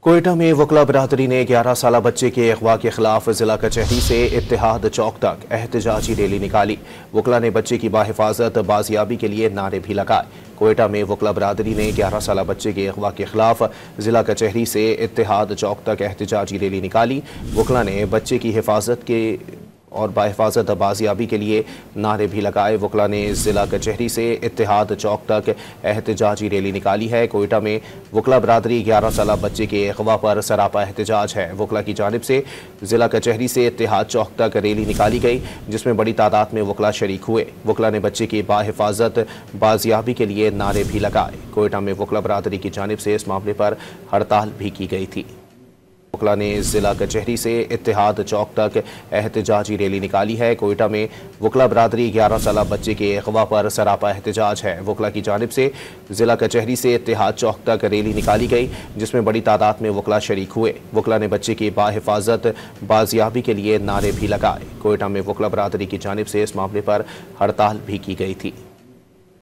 कोयटा में वकला बरादरी ने 11 साला बच्चे के अगवा के खिलाफ जिला कचहरी से इत्तेहाद चौक तक एहतजाजी रैली निकाली। वकला ने बच्चे की बाहिफाजत बाजियाबी के लिए नारे भी लगाए। कोयटा में वकला बरादरी ने 11 साला बच्चे के अगवा के खिलाफ जिला कचहरी से इत्तेहाद चौक तक एहतजाजी रैली निकाली। वकला ने बच्चे की हिफाजत के और बाहिफाजत बाजियाबी के लिए नारे भी लगाए। वकला ने जिला कचहरी से इत्तेहाद चौक तक एहतजाजी रैली निकाली है। कोयटा में वकला बरादरी 11 साला बच्चे के अगवा पर सरापा एहतजाज है। वकला की जानिब से जिला कचहरी से इत्तेहाद चौक तक रैली निकाली गई, जिसमें बड़ी तादाद में वकला शरीक हुए। वकला ने बच्चे की बाहिफाजत बाजियाबी के लिए नारे भी लगाए। कोयटा में वकला बरादरी की जानिब से इस मामले पर हड़ताल भी की गई थी। वकला ने जिला कचहरी से इत्तेहाद चौक तक एहतजाजी रैली निकाली है। कोयटा में वकला बरादरी 11 साला बच्चे के अगवा पर सरापा एहतजाज है। वकला की जानिब से जिला कचहरी से इत्तेहाद चौक तक रैली निकाली गई, जिसमें बड़ी तादाद में वकला शरीक हुए। वकला ने बच्चे की बाहिफाजत बाजियाबी के लिए नारे भी लगाए। कोयटा में वकला बरादरी की जानिब से इस मामले पर हड़ताल भी की गई थी।